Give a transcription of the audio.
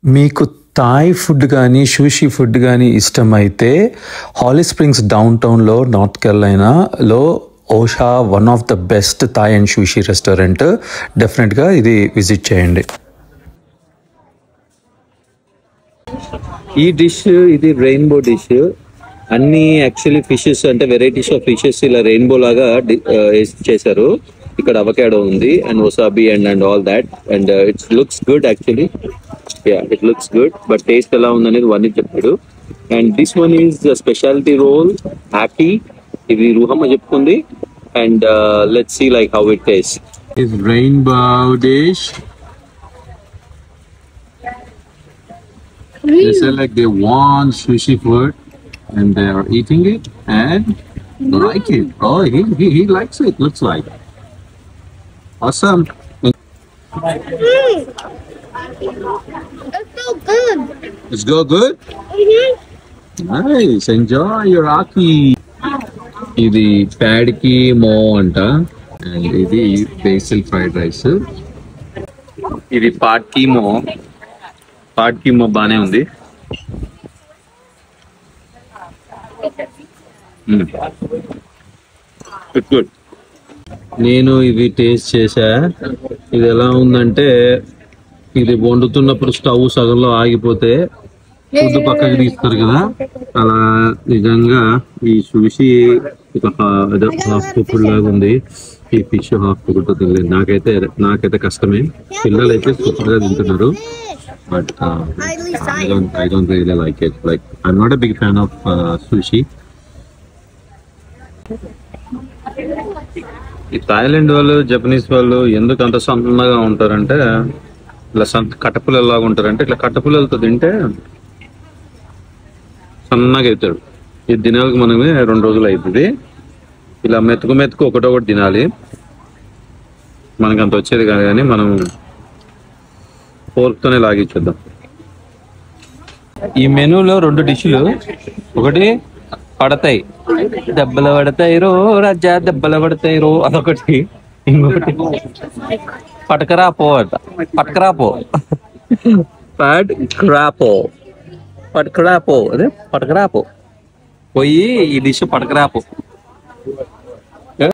మీకు Thai food కానీ sushi food కానీ ఇష్టమైతే హాలీ స్ప్రింగ్స్ డౌన్ టౌన్లో నార్త్ కెరళైనాలో Osha one of the best Thai and sushi restaurant. డెఫినెట్గా ఇది విజిట్ చేయండి. ఈ డిష్ ఇది రెయిన్బో డిష్. అన్ని యాక్చువల్లీ ఫిషెస్ అంటే వెరైటీస్ ఆఫ్ ఫిషెస్ ఇలా రెయిన్బో లాగా చేశారు. ఇక్కడ అవకాడో ఉంది and wasabi and all that and it's looks good actually. It looks good but taste ఎలా ఉందనేది వన్ చెప్పాడు. And this one is speciality role happy. ఇది రూహమ్మ చెప్పుకుంది and let's see like how it taste. Is rainbow dish. They say like they want sushi food and they are eating it and like it. Oh, he likes it. Looks like awesome. It's so good. It's go good. Nice. Enjoy your aki. ఇది ప్యాడ్కి మో అంట and ఇది basil fried rice. ఇది పాట్కి మో బానే ఉంది. Good. నేను ఇవి టేస్ట్ చేశా. ఇది ఎలా ఉందంటే ఇది వండుతున్నప్పుడు స్టవ్ సగంలో ఆగిపోతే ఫుడ్ పక్కకి తీస్తారు కదా, అలా నిజంగా ఈ సూషి ఒక హాఫ్ కుక్కుడ్ లాగా ఉంది. ఈ ఫిష్ హాఫ్ కుక్కుడ్ తినలేదు. నాకైతే కష్టమే. పిల్లలు అయితే సూపర్ గా తింటున్నారు. But I don't really like it. Like I'm not a big fan of sushi. ఈ థాయిలాండ్ వాళ్ళు జపనీస్ వాళ్ళు ఎందుకు అంత సన్నగా ఉంటారంటే ఇలా కట్టపుల్లలు లాగా ఉంటారంటే ఇట్లా కట్టపుల్లలతో తింటే సన్నగా అవుతాడు. ఈ దినాలకు మనమే 2 రోజులు అవుతుంది. ఇలా మెతుకు ఒకటొకటి తినాలి. మనకు అంత వచ్చేది కాదు కానీ మనం ఫోర్క్తోనే లాగించేద్దాం. ఈ మెనూలో 2 డిష్లు. ఒకటి పడతాయి, దెబ్బలు పడతాయి రో రాజా, దెబ్బలు పడతాయి రో అదొకటి. ఇంకొకటి పటకరాపో అట. పటకరాపో అదే పటకరాపో. పోయి ఈ డిష్ పటకరాపో.